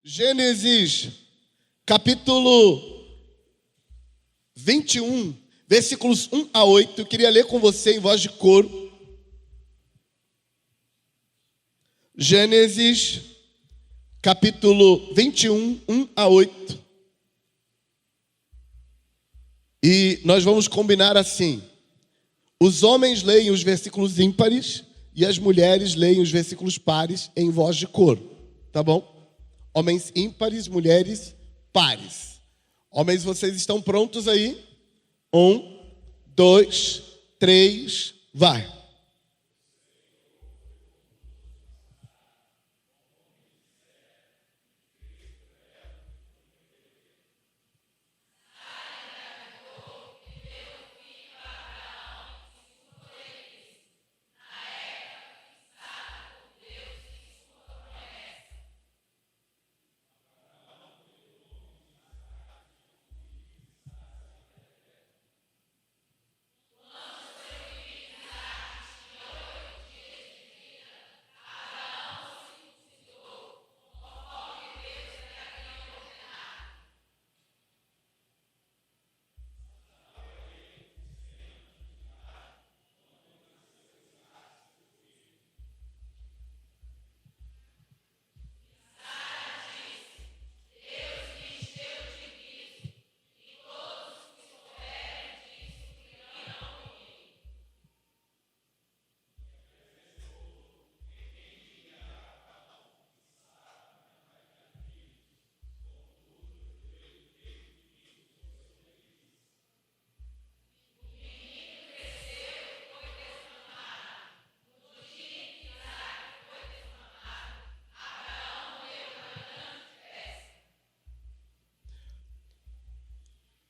Gênesis, capítulo 21, versículos 1 a 8. Eu queria ler com você em voz de coro. Gênesis, capítulo 21, 1 a 8. E nós vamos combinar assim. Os homens leem os versículos ímpares e as mulheres leem os versículos pares em voz de coro. Tá bom? Homens ímpares, mulheres pares. Homens, vocês estão prontos aí? 1, 2, 3, vai.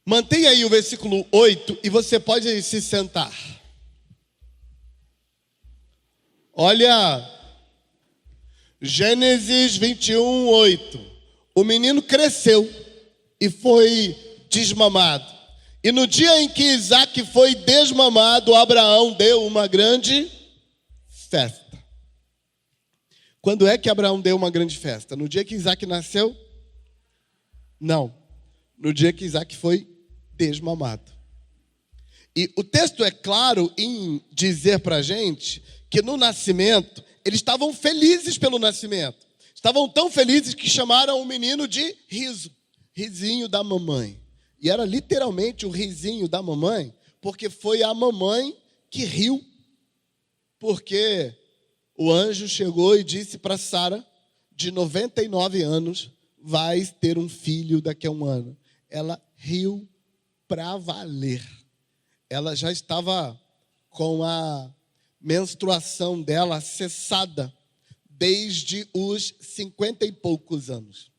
Mantenha aí o versículo 8 e você pode se sentar. Olha, Gênesis 21, 8. O menino cresceu e foi desmamado. E no dia em que Isaac foi desmamado, Abraão deu uma grande festa. Quando é que Abraão deu uma grande festa? No dia que Isaac nasceu? Não. No dia que Isaac foi desmamado. E o texto é claro em dizer para a gente que no nascimento, eles estavam felizes pelo nascimento. Estavam tão felizes que chamaram o menino de riso, risinho da mamãe. E era literalmente o risinho da mamãe, porque foi a mamãe que riu. Porque o anjo chegou e disse para Sara, de 99 anos, vais ter um filho daqui a um ano. Ela riu para valer. Ela já estava com a menstruação dela cessada desde os 50 e poucos anos.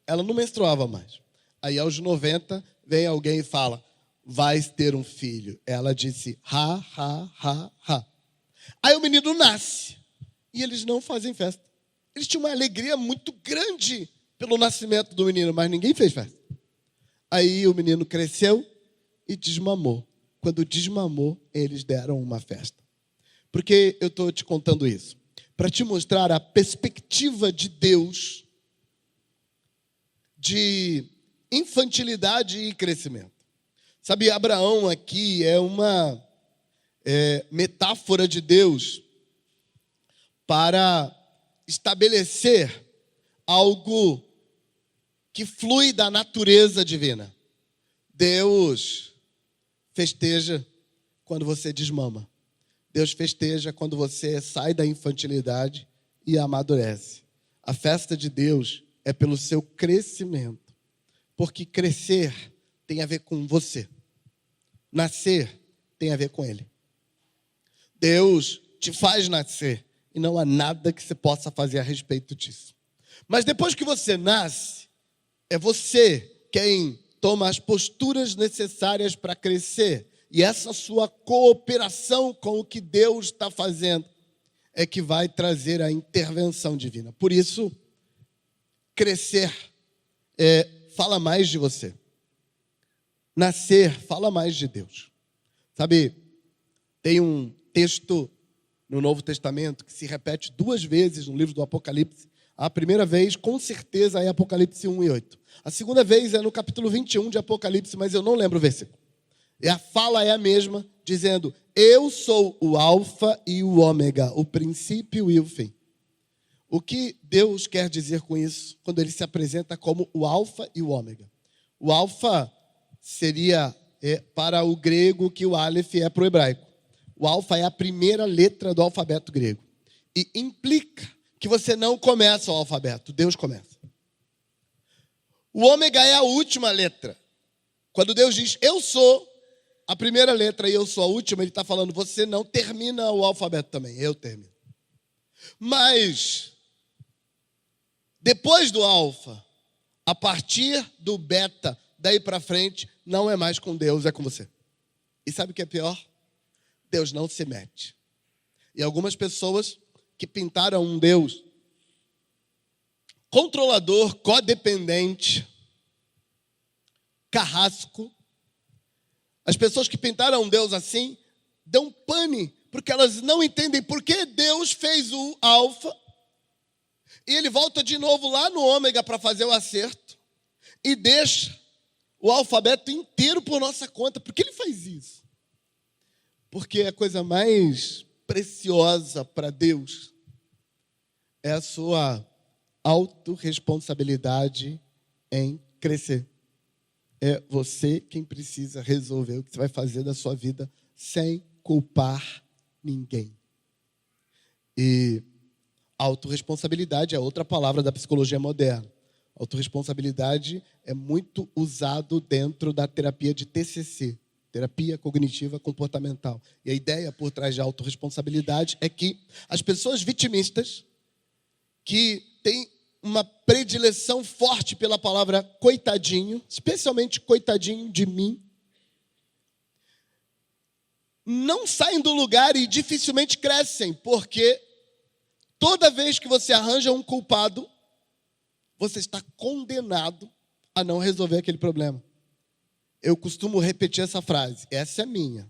Ela não menstruava mais. Aí aos 90 vem alguém e fala, vais ter um filho. Ela disse, ha, ha, ha, ha. Aí o menino nasce e eles não fazem festa. Eles tinham uma alegria muito grande pelo nascimento do menino, mas ninguém fez festa. Aí o menino cresceu e desmamou. Quando desmamou, eles deram uma festa. Por que eu estou te contando isso? Para te mostrar a perspectiva de Deus de infantilidade e crescimento. Sabe, Abraão aqui é uma metáfora de Deus para estabelecer algo que flui da natureza divina. Deus festeja quando você desmama. Deus festeja quando você sai da infantilidade e amadurece. A festa de Deus é pelo seu crescimento. Porque crescer tem a ver com você. Nascer tem a ver com Ele. Deus te faz nascer e não há nada que você possa fazer a respeito disso. Mas depois que você nasce, é você quem toma as posturas necessárias para crescer. E essa sua cooperação com o que Deus está fazendo é que vai trazer a intervenção divina. Por isso, crescer fala mais de você. Nascer fala mais de Deus. Sabe, tem um texto no Novo Testamento que se repete 2 vezes no livro do Apocalipse, A primeira vez, com certeza, é Apocalipse 1 e 8. A segunda vez é no capítulo 21 de Apocalipse, mas eu não lembro o versículo. E a fala é a mesma, dizendo: eu sou o alfa e o ômega, o princípio e o fim. O que Deus quer dizer com isso, quando ele se apresenta como o alfa e o ômega? O alfa seria para o grego que o aleph é para o hebraico. O alfa é a primeira letra do alfabeto grego. E implica que você não começa o alfabeto, Deus começa. O ômega é a última letra. Quando Deus diz, eu sou a primeira letra e eu sou a última, ele está falando, você não termina o alfabeto também, eu termino. Mas, depois do alfa, a partir do beta, daí para frente, não é mais com Deus, é com você. E sabe o que é pior? Deus não se mete. E algumas pessoas que pintaram um Deus controlador, codependente, carrasco. As pessoas que pintaram um Deus assim, dão pane, porque elas não entendem por que Deus fez o alfa, e ele volta de novo lá no ômega para fazer o acerto, e deixa o alfabeto inteiro por nossa conta. Por que ele faz isso? Porque a coisa mais preciosa para Deus é a sua autorresponsabilidade em crescer. É você quem precisa resolver o que você vai fazer da sua vida sem culpar ninguém. E autorresponsabilidade é outra palavra da psicologia moderna. Autorresponsabilidade é muito usado dentro da terapia de TCC, terapia cognitiva comportamental. E a ideia por trás de autorresponsabilidade é que as pessoas vitimistas que têm uma predileção forte pela palavra coitadinho, especialmente coitadinho de mim, não saem do lugar e dificilmente crescem, porque toda vez que você arranja um culpado, você está condenado a não resolver aquele problema. Eu costumo repetir essa frase, essa é minha.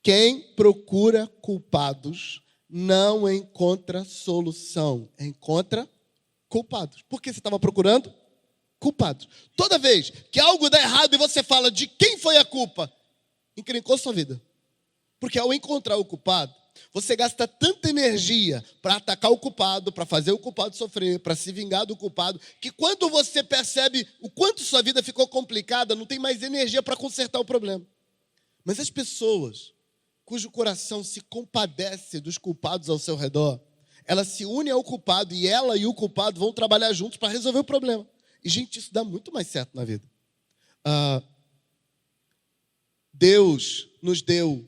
Quem procura culpados não encontra solução, encontra culpados. Por que você estava procurando? Culpados. Toda vez que algo dá errado e você fala de quem foi a culpa, encrencou sua vida. Porque ao encontrar o culpado, você gasta tanta energia para atacar o culpado, para fazer o culpado sofrer, para se vingar do culpado, que quando você percebe o quanto sua vida ficou complicada, não tem mais energia para consertar o problema. Mas as pessoas cujo coração se compadece dos culpados ao seu redor, elas se unem ao culpado e ela e o culpado vão trabalhar juntos para resolver o problema. E, gente, isso dá muito mais certo na vida. Deus nos deu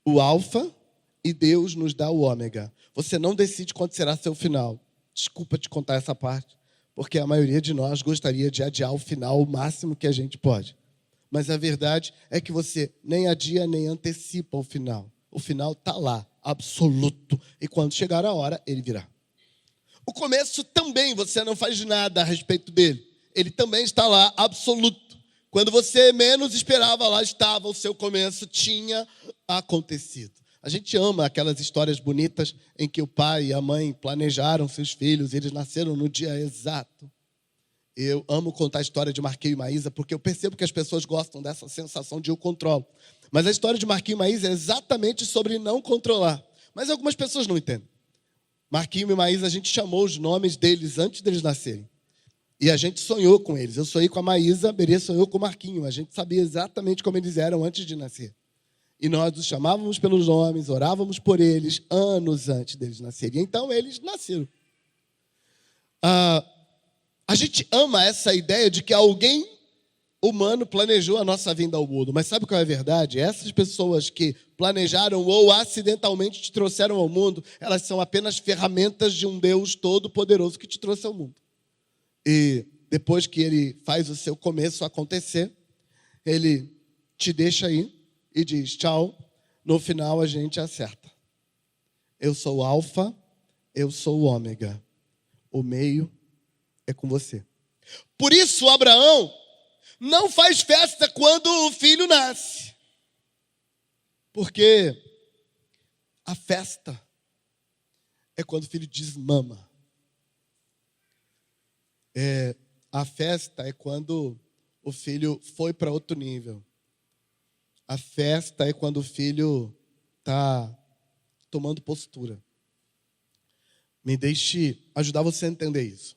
o alfa e Deus nos dá o ômega. Você não decide quando será seu final. Desculpa te contar essa parte, porque a maioria de nós gostaria de adiar o final o máximo que a gente pode. Mas a verdade é que você nem adia nem antecipa o final. O final está lá, absoluto. E quando chegar a hora, ele virá. O começo também você não faz nada a respeito dele. Ele também está lá, absoluto. Quando você menos esperava, lá estava, o seu começo tinha acontecido. A gente ama aquelas histórias bonitas em que o pai e a mãe planejaram seus filhos, eles nasceram no dia exato. Eu amo contar a história de Marquinhos e Maísa, porque eu percebo que as pessoas gostam dessa sensação de eu controlo. Mas a história de Marquinhos e Maísa é exatamente sobre não controlar. Mas algumas pessoas não entendem. Marquinhos e Maísa, a gente chamou os nomes deles antes deles nascerem. E a gente sonhou com eles. Eu sonhei com a Maísa, a Berê sonhou com o Marquinhos. A gente sabia exatamente como eles eram antes de nascer. E nós os chamávamos pelos nomes, orávamos por eles anos antes deles nascerem. Então, eles nasceram. A gente ama essa ideia de que alguém humano planejou a nossa vinda ao mundo. Mas sabe qual é a verdade? Essas pessoas que planejaram ou acidentalmente te trouxeram ao mundo, elas são apenas ferramentas de um Deus todo-poderoso que te trouxe ao mundo. E depois que ele faz o seu começo acontecer, ele te deixa aí e diz tchau. No final a gente acerta. Eu sou o alfa, eu sou o ômega. O meio é com você. Por isso Abraão não faz festa quando o filho nasce. Porque a festa é quando o filho desmama. A festa é quando o filho foi para outro nível. A festa é quando o filho está tomando postura. Me deixe ajudar você a entender isso.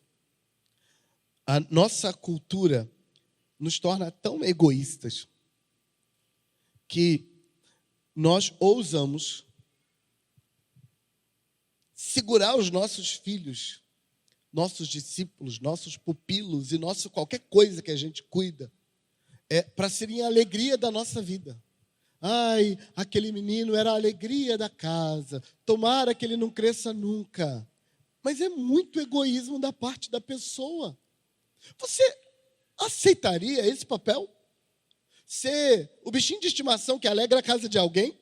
A nossa cultura nos torna tão egoístas que nós ousamos segurar os nossos filhos, nossos discípulos, nossos pupilos e nosso qualquer coisa que a gente cuida, para serem a alegria da nossa vida. Ai, aquele menino era a alegria da casa, tomara que ele não cresça nunca. Mas é muito egoísmo da parte da pessoa. Você aceitaria esse papel? Ser o bichinho de estimação que alegra a casa de alguém?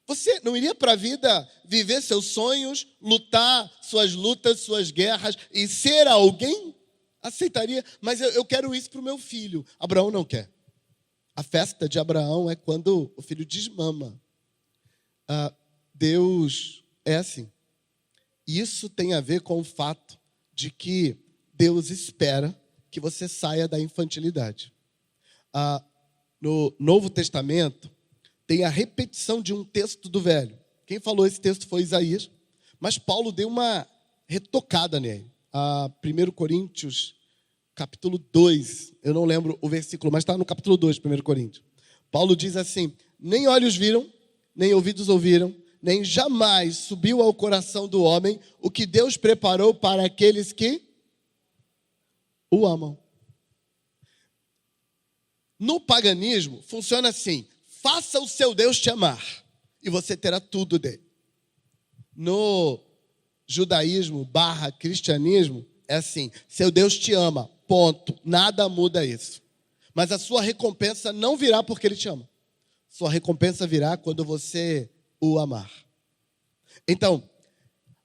Você não iria para a vida viver seus sonhos, lutar suas lutas, suas guerras e ser alguém? Aceitaria, mas eu quero isso para o meu filho. Abraão não quer. A festa de Abraão é quando o filho desmama. Deus é assim. Isso tem a ver com o fato de que Deus espera que você saia da infantilidade. No Novo Testamento, tem a repetição de um texto do Velho. Quem falou esse texto foi Isaías, mas Paulo deu uma retocada nele. 1 Coríntios, capítulo 2, eu não lembro o versículo, mas está no capítulo 2, 1 Coríntios. Paulo diz assim: nem olhos viram, nem ouvidos ouviram, nem jamais subiu ao coração do homem o que Deus preparou para aqueles que o amam. No paganismo, funciona assim: faça o seu Deus te amar e você terá tudo dele. No judaísmo / cristianismo, é assim: seu Deus te ama, ponto. Nada muda isso. Mas a sua recompensa não virá porque ele te ama. Sua recompensa virá quando você o amar. Então,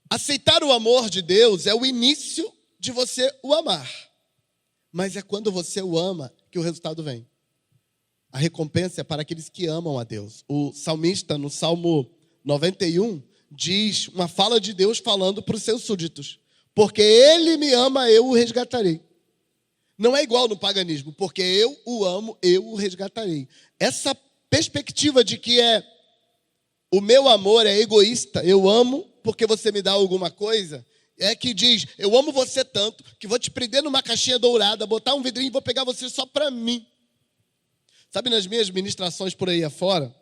aceitar o amor de Deus é o início de você o amar. Mas é quando você o ama que o resultado vem. A recompensa é para aqueles que amam a Deus. O salmista, no Salmo 91, diz uma fala de Deus falando para os seus súditos: porque ele me ama, eu o resgatarei. Não é igual no paganismo: porque eu o amo, eu o resgatarei. Essa perspectiva de que o meu amor é egoísta, eu amo porque você me dá alguma coisa, é que diz: eu amo você tanto que vou te prender numa caixinha dourada, botar um vidrinho e vou pegar você só para mim. Sabe, nas minhas ministrações por aí afora,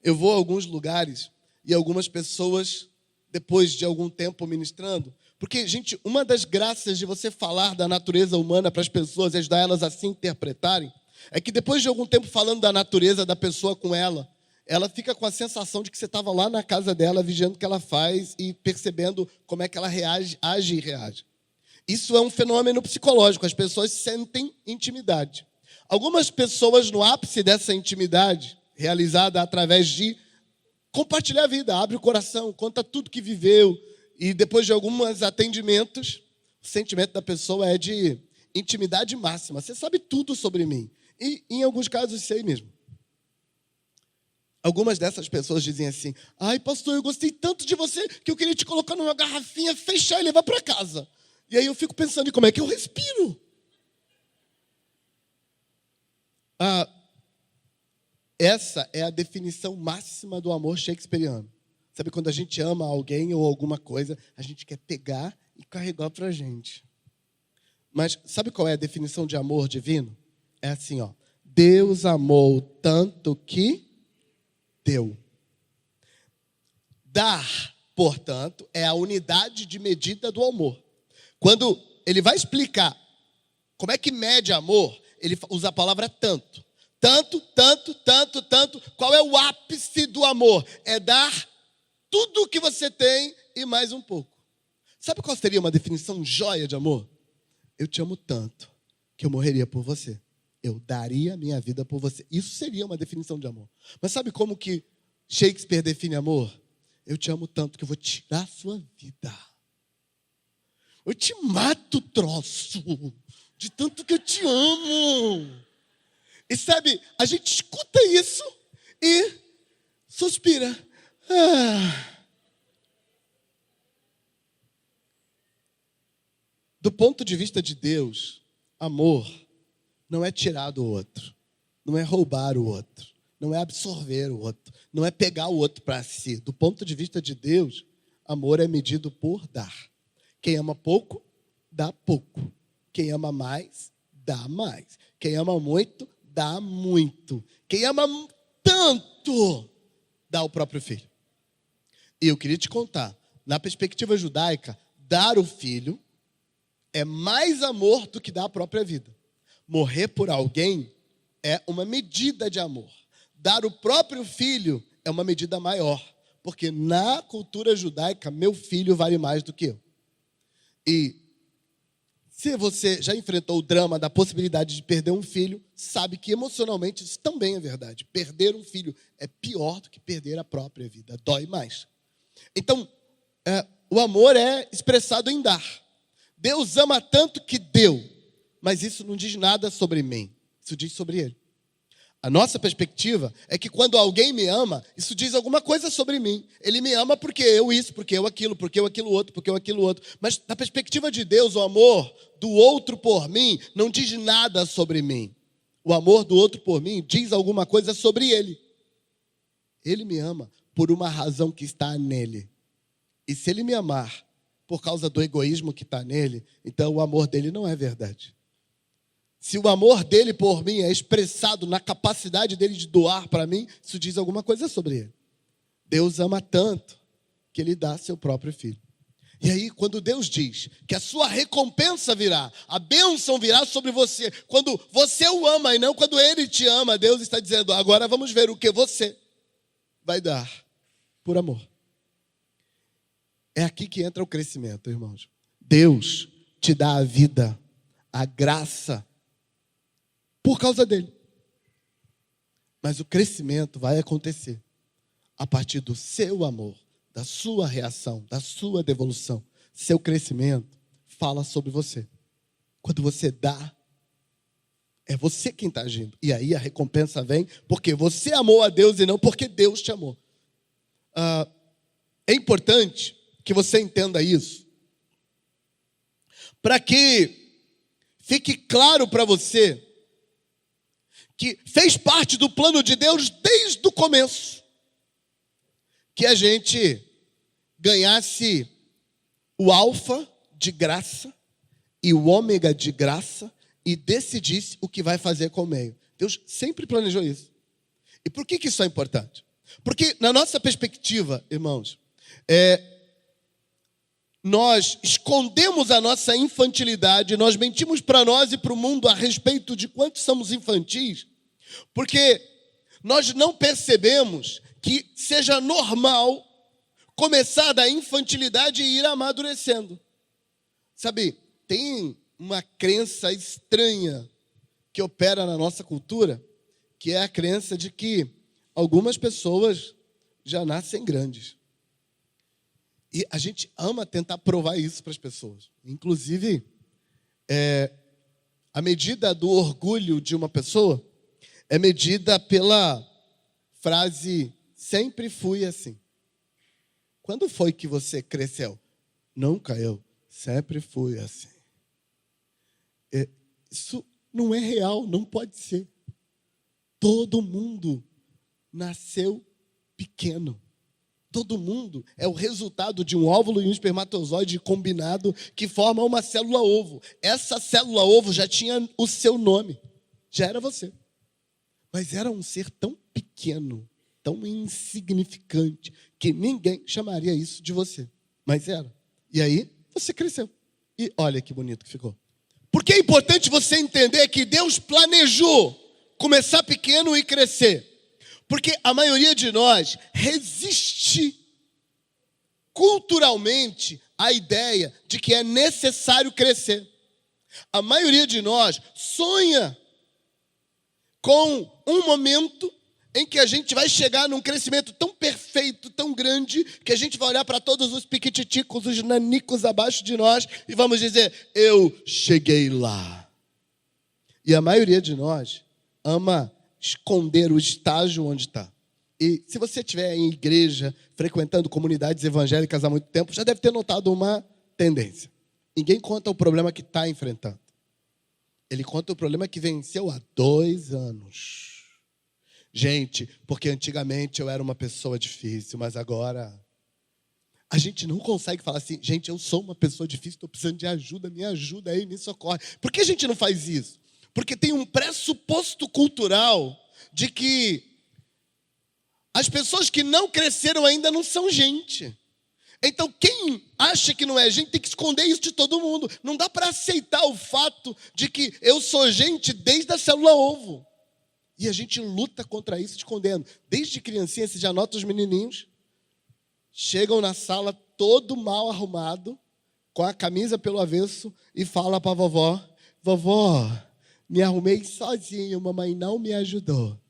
eu vou a alguns lugares e algumas pessoas, depois de algum tempo ministrando, porque, gente, uma das graças de você falar da natureza humana para as pessoas e ajudar elas a se interpretarem, é que depois de algum tempo falando da natureza da pessoa com ela fica com a sensação de que você estava lá na casa dela, vigiando o que ela faz e percebendo como é que ela age e reage. Isso é um fenômeno psicológico, as pessoas sentem intimidade. Algumas pessoas, no ápice dessa intimidade, realizada através de compartilhar a vida, abre o coração, conta tudo que viveu, e depois de alguns atendimentos, o sentimento da pessoa é de intimidade máxima. Você sabe tudo sobre mim. E, em alguns casos, sei mesmo. Algumas dessas pessoas dizem assim: ai, pastor, eu gostei tanto de você que eu queria te colocar numa garrafinha, fechar e levar para casa. E aí eu fico pensando em como é que eu respiro. Essa é a definição máxima do amor shakespeariano. Sabe, quando a gente ama alguém ou alguma coisa, a gente quer pegar e carregar para a gente. Mas sabe qual é a definição de amor divino? É assim, ó: Deus amou tanto que deu. Dar, portanto, é a unidade de medida do amor. Quando ele vai explicar como é que mede amor, ele usa a palavra tanto. Tanto, tanto, tanto, tanto. Qual é o ápice do amor? É dar tudo o que você tem e mais um pouco. Sabe qual seria uma definição joia de amor? Eu te amo tanto que eu morreria por você. Eu daria minha vida por você. Isso seria uma definição de amor. Mas sabe como que Shakespeare define amor? Eu te amo tanto que eu vou tirar a sua vida. Eu te mato, troço, de tanto que eu te amo. E sabe, a gente escuta isso e suspira. Do ponto de vista de Deus, amor não é tirar do outro, não é roubar o outro, não é absorver o outro, não é pegar o outro para si. Do ponto de vista de Deus, amor é medido por dar. Quem ama pouco, dá pouco. Quem ama mais, dá mais. Quem ama muito, dá muito. Quem ama tanto, dá o próprio filho. E eu queria te contar, na perspectiva judaica, dar o filho é mais amor do que dar a própria vida. Morrer por alguém é uma medida de amor. Dar o próprio filho é uma medida maior. Porque na cultura judaica, meu filho vale mais do que eu. E se você já enfrentou o drama da possibilidade de perder um filho, sabe que emocionalmente isso também é verdade. Perder um filho é pior do que perder a própria vida. Dói mais. Então, o amor é expressado em dar. Deus ama tanto que deu, mas isso não diz nada sobre mim, isso diz sobre Ele. A nossa perspectiva é que quando alguém me ama, isso diz alguma coisa sobre mim. Ele me ama porque eu isso, porque eu aquilo outro, porque eu aquilo outro. Mas na perspectiva de Deus, o amor do outro por mim não diz nada sobre mim. O amor do outro por mim diz alguma coisa sobre Ele. Ele me ama por uma razão que está nele. E se Ele me amar por causa do egoísmo que está nele, então o amor dele não é verdade. Se o amor dele por mim é expressado na capacidade dele de doar para mim, isso diz alguma coisa sobre ele. Deus ama tanto que ele dá seu próprio filho. E aí, quando Deus diz que a sua recompensa virá, a bênção virá sobre você, quando você o ama e não quando ele te ama, Deus está dizendo, agora vamos ver o que você vai dar por amor. É aqui que entra o crescimento, irmãos. Deus te dá a vida, a graça, por causa dele. Mas o crescimento vai acontecer a partir do seu amor, da sua reação, da sua devolução. Seu crescimento fala sobre você. Quando você dá, é você quem está agindo. E aí a recompensa vem porque você amou a Deus e não porque Deus te amou. É importante que você entenda isso, para que fique claro para você que fez parte do plano de Deus desde o começo, que a gente ganhasse o alfa de graça e o ômega de graça e decidisse o que vai fazer com o meio. Deus sempre planejou isso. E por que isso é importante? Porque na nossa perspectiva, irmãos, nós escondemos a nossa infantilidade, nós mentimos para nós e para o mundo a respeito de quanto somos infantis, porque nós não percebemos que seja normal começar da infantilidade e ir amadurecendo. Sabe, tem uma crença estranha que opera na nossa cultura, que é a crença de que algumas pessoas já nascem grandes. E a gente ama tentar provar isso para as pessoas. Inclusive, a medida do orgulho de uma pessoa é medida pela frase, sempre fui assim. Quando foi que você cresceu? Nunca eu, sempre fui assim. Isso não é real, não pode ser. Todo mundo nasceu pequeno. Todo mundo é o resultado de um óvulo e um espermatozoide combinado que forma uma célula-ovo. Essa célula-ovo já tinha o seu nome, já era você. Mas era um ser tão pequeno, tão insignificante, que ninguém chamaria isso de você. Mas era. E aí, você cresceu. E olha que bonito que ficou. Porque é importante você entender que Deus planejou começar pequeno e crescer. Porque a maioria de nós resiste culturalmente à ideia de que é necessário crescer. A maioria de nós sonha com um momento em que a gente vai chegar num crescimento tão perfeito, tão grande, que a gente vai olhar para todos os piquititicos, os nanicos abaixo de nós e vamos dizer, eu cheguei lá. E a maioria de nós ama esconder o estágio onde está. E se você estiver em igreja, frequentando comunidades evangélicas há muito tempo, já deve ter notado uma tendência. Ninguém conta o problema que está enfrentando. Ele conta o problema que venceu há 2 anos. Gente, porque antigamente eu era uma pessoa difícil, mas agora a gente não consegue falar assim, gente, eu sou uma pessoa difícil, estou precisando de ajuda, me ajuda aí, me socorre. Por que a gente não faz isso? Porque tem um pressuposto cultural de que as pessoas que não cresceram ainda não são gente. Então, quem acha que não é gente tem que esconder isso de todo mundo. Não dá para aceitar o fato de que eu sou gente desde a célula ovo. E a gente luta contra isso escondendo. Desde criancinha, você já nota os menininhos, chegam na sala todo mal arrumado, com a camisa pelo avesso, e fala para a vovó, vovó, me arrumei sozinho, mamãe não me ajudou.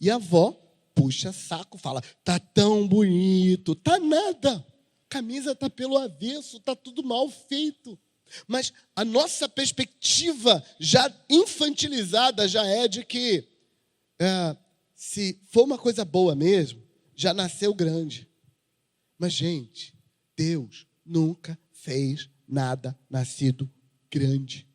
E a avó puxa saco, fala, tá tão bonito, tá nada. Camisa está pelo avesso, está tudo mal feito. Mas a nossa perspectiva já infantilizada já é de que se for uma coisa boa mesmo, já nasceu grande. Mas, gente, Deus nunca fez nada nascido grande.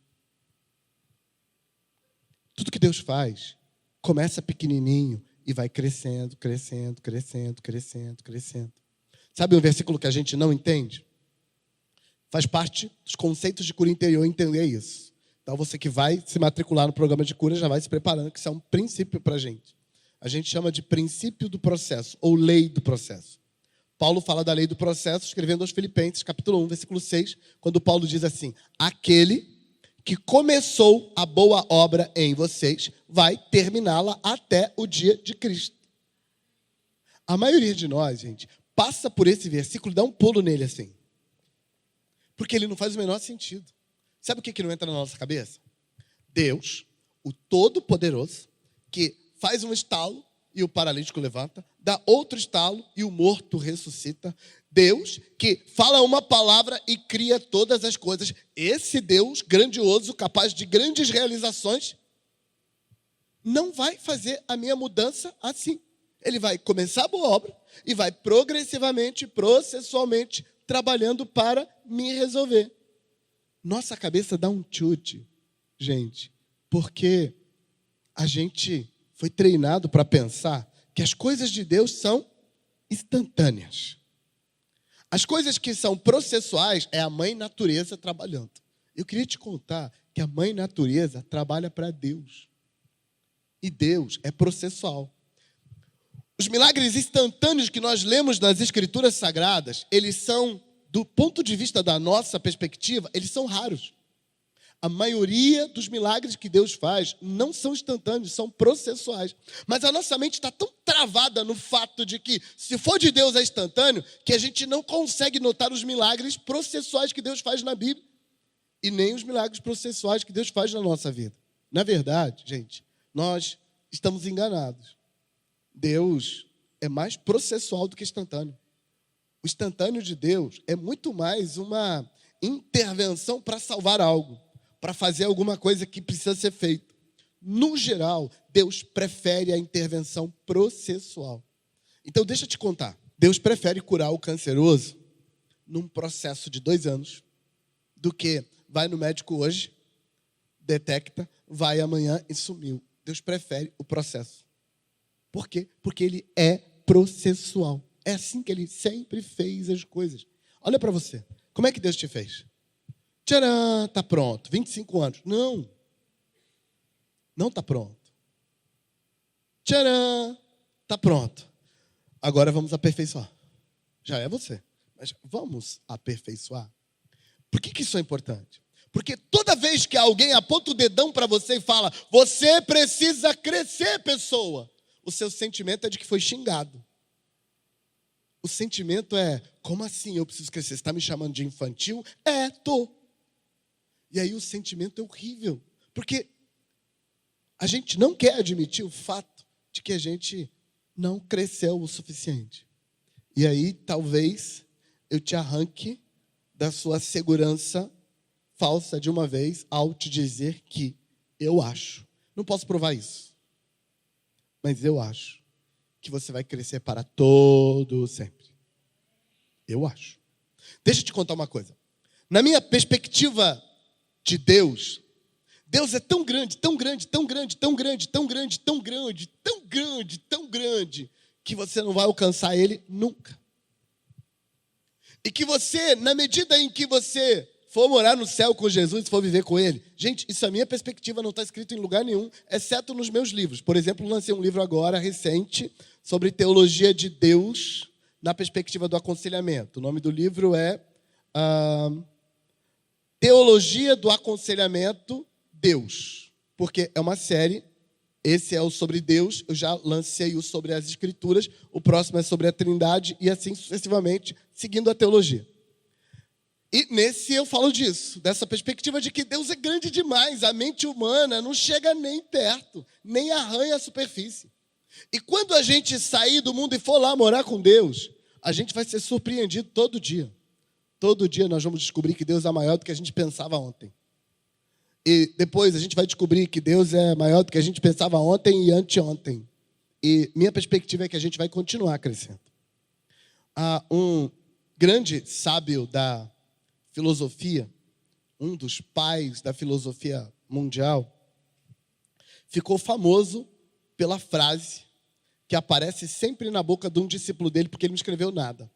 Tudo que Deus faz começa pequenininho e vai crescendo, crescendo, crescendo, crescendo, crescendo. Sabe um versículo que a gente não entende? Faz parte dos conceitos de cura interior entender isso. Então, você que vai se matricular no programa de cura já vai se preparando, que isso é um princípio para a gente. A gente chama de princípio do processo, ou lei do processo. Paulo fala da lei do processo, escrevendo aos Filipenses, capítulo 1, versículo 6, quando Paulo diz assim, aquele que começou a boa obra em vocês vai terminá-la até o dia de Cristo. A maioria de nós, gente, passa por esse versículo e dá um pulo nele assim. Porque ele não faz o menor sentido. Sabe o que não entra na nossa cabeça? Deus, o Todo-Poderoso, que faz um estalo e o paralítico levanta, dá outro estalo e o morto ressuscita. Deus, que fala uma palavra e cria todas as coisas. Esse Deus grandioso, capaz de grandes realizações, não vai fazer a minha mudança assim. Ele vai começar a boa obra e vai progressivamente, processualmente, trabalhando para me resolver. Nossa cabeça dá um chute, gente, porque a gente foi treinado para pensar que as coisas de Deus são instantâneas. As coisas que são processuais é a mãe natureza trabalhando. Eu queria te contar que a mãe natureza trabalha para Deus. E Deus é processual. Os milagres instantâneos que nós lemos nas Escrituras Sagradas, eles são, do ponto de vista da nossa perspectiva, eles são raros. A maioria dos milagres que Deus faz não são instantâneos, são processuais. Mas a nossa mente está tão travada no fato de que, se for de Deus, é instantâneo, que a gente não consegue notar os milagres processuais que Deus faz na Bíblia e nem os milagres processuais que Deus faz na nossa vida. Na verdade, gente, nós estamos enganados. Deus é mais processual do que instantâneo. O instantâneo de Deus é muito mais uma intervenção para salvar algo, para fazer alguma coisa que precisa ser feita. No geral, Deus prefere a intervenção processual. Então, deixa eu te contar. Deus prefere curar o canceroso num processo de 2 anos do que vai no médico hoje, detecta, vai amanhã e sumiu. Deus prefere o processo. Por quê? Porque ele é processual. É assim que ele sempre fez as coisas. Olha para você. Como é que Deus te fez? Tcharam, está pronto. 25 anos. Não. Não está pronto. Tcharam, está pronto. Agora vamos aperfeiçoar. Já é você. Mas vamos aperfeiçoar. Por que isso é importante? Porque toda vez que alguém aponta o dedão para você e fala, você precisa crescer, pessoa, o seu sentimento é de que foi xingado. O sentimento é, como assim eu preciso crescer? Você está me chamando de infantil? É, tô. E aí o sentimento é horrível. Porque a gente não quer admitir o fato de que a gente não cresceu o suficiente. E aí talvez eu te arranque da sua segurança falsa de uma vez ao te dizer que eu acho. Não posso provar isso. Mas eu acho que você vai crescer para todo sempre. Eu acho. Deixa eu te contar uma coisa. Na minha perspectiva de Deus, Deus é tão grande, tão grande, tão grande, tão grande, tão grande, tão grande, tão grande, tão grande, que você não vai alcançar Ele nunca. E que você, na medida em que você for morar no céu com Jesus, for viver com Ele, gente, isso é a minha perspectiva, não está escrito em lugar nenhum, exceto nos meus livros. Por exemplo, lancei um livro agora, recente, sobre teologia de Deus na perspectiva do aconselhamento. O nome do livro é Teologia do Aconselhamento Deus, porque é uma série. Esse é o sobre Deus, eu já lancei o sobre as Escrituras, o próximo é sobre a Trindade e assim sucessivamente, seguindo a teologia. E nesse eu falo disso, dessa perspectiva de que Deus é grande demais, a mente humana não chega nem perto, nem arranha a superfície. E quando a gente sair do mundo e for lá morar com Deus, a gente vai ser surpreendido todo dia. Todo dia nós vamos descobrir que Deus é maior do que a gente pensava ontem. E depois a gente vai descobrir que Deus é maior do que a gente pensava ontem e anteontem. E minha perspectiva é que a gente vai continuar crescendo. Um grande sábio da filosofia, um dos pais da filosofia mundial, ficou famoso pela frase que aparece sempre na boca de um discípulo dele, porque ele não escreveu nada.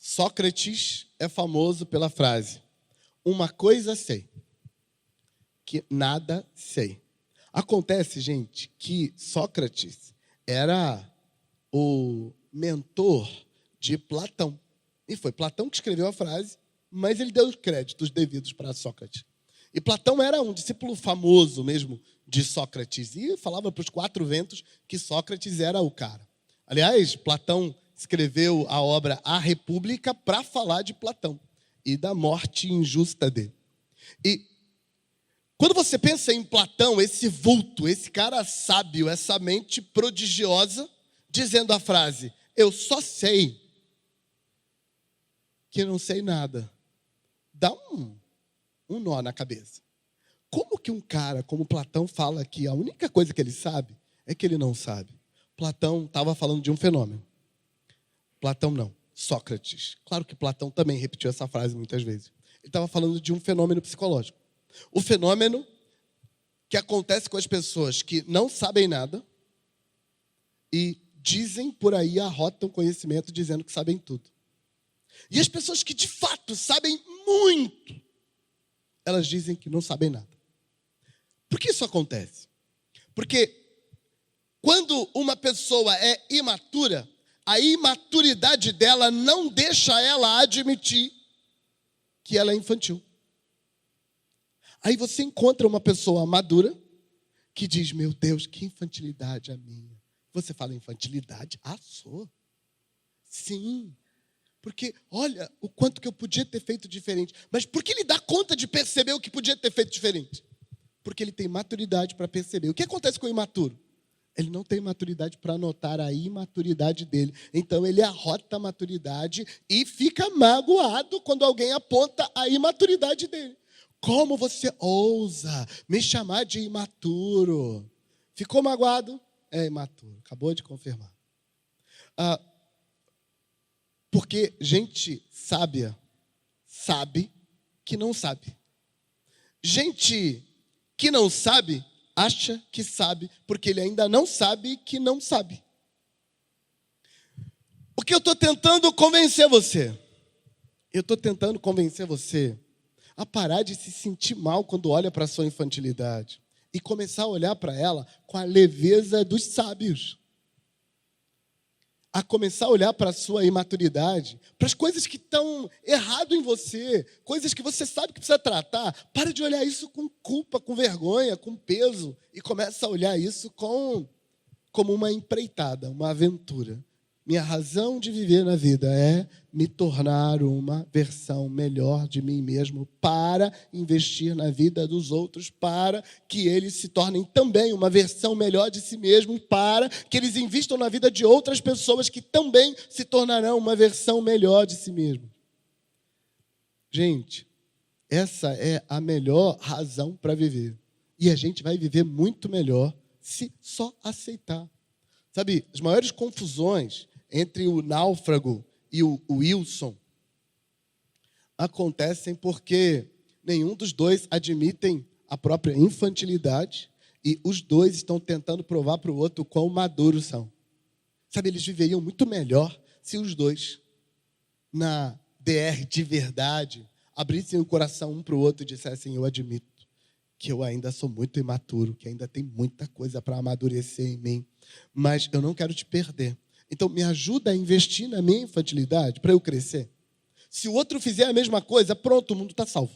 Sócrates é famoso pela frase: uma coisa sei, que nada sei. Acontece, gente, que Sócrates era o mentor de Platão. E foi Platão que escreveu a frase, mas ele deu os créditos devidos para Sócrates. E Platão era um discípulo famoso mesmo de Sócrates. E falava para os quatro ventos que Sócrates era o cara. Aliás, Platão escreveu a obra A República para falar de Platão e da morte injusta dele. E quando você pensa em Platão, esse vulto, esse cara sábio, essa mente prodigiosa, dizendo a frase: eu só sei que não sei nada, dá um nó na cabeça. Como que um cara como Platão fala que a única coisa que ele sabe é que ele não sabe? Platão estava falando de um fenômeno. Platão não, Sócrates. Claro que Platão também repetiu essa frase muitas vezes. Ele estava falando de um fenômeno psicológico. O fenômeno que acontece com as pessoas que não sabem nada e dizem por aí, arrotam conhecimento dizendo que sabem tudo. E as pessoas que de fato sabem muito, elas dizem que não sabem nada. Por que isso acontece? Porque quando uma pessoa é imatura, a imaturidade dela não deixa ela admitir que ela é infantil. Aí você encontra uma pessoa madura que diz: meu Deus, que infantilidade a minha. Você fala: infantilidade? Sou. Sim. Porque, olha, o quanto que eu podia ter feito diferente. Mas por que ele dá conta de perceber o que podia ter feito diferente? Porque ele tem maturidade para perceber. O que acontece com o imaturo? Ele não tem maturidade para notar a imaturidade dele. Então, ele arrota a maturidade e fica magoado quando alguém aponta a imaturidade dele. Como você ousa me chamar de imaturo? Ficou magoado? É imaturo. Acabou de confirmar. Porque gente sábia sabe que não sabe. Gente que não sabe acha que sabe, porque ele ainda não sabe que não sabe. O que eu estou tentando convencer você? Eu estou tentando convencer você a parar de se sentir mal quando olha para a sua infantilidade e começar a olhar para ela com a leveza dos sábios. A começar a olhar para a sua imaturidade, para as coisas que estão errado em você, coisas que você sabe que precisa tratar. Para de olhar isso com culpa, com vergonha, com peso, e começa a olhar isso como uma empreitada, uma aventura. Minha razão de viver na vida é me tornar uma versão melhor de mim mesmo para investir na vida dos outros, para que eles se tornem também uma versão melhor de si mesmo, para que eles investam na vida de outras pessoas que também se tornarão uma versão melhor de si mesmo. Gente, essa é a melhor razão para viver. E a gente vai viver muito melhor se só aceitar. Sabe, as maiores confusões entre o náufrago e o Wilson acontecem porque nenhum dos dois admitem a própria infantilidade e os dois estão tentando provar para o outro quão maduros são. Sabe, eles viveriam muito melhor se os dois, na DR de verdade, abrissem o coração um para o outro e dissessem: eu admito que eu ainda sou muito imaturo, que ainda tem muita coisa para amadurecer em mim, mas eu não quero te perder. Então, me ajuda a investir na minha infantilidade para eu crescer. Se o outro fizer a mesma coisa, pronto, o mundo está salvo.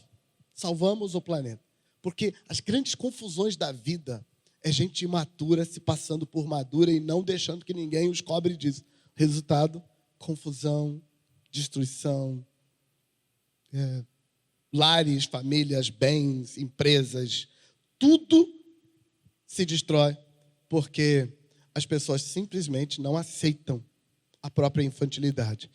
Salvamos o planeta. Porque as grandes confusões da vida é gente imatura se passando por madura e não deixando que ninguém os cobre disso. Resultado, confusão, destruição, lares, famílias, bens, empresas, tudo se destrói porque as pessoas simplesmente não aceitam a própria infantilidade.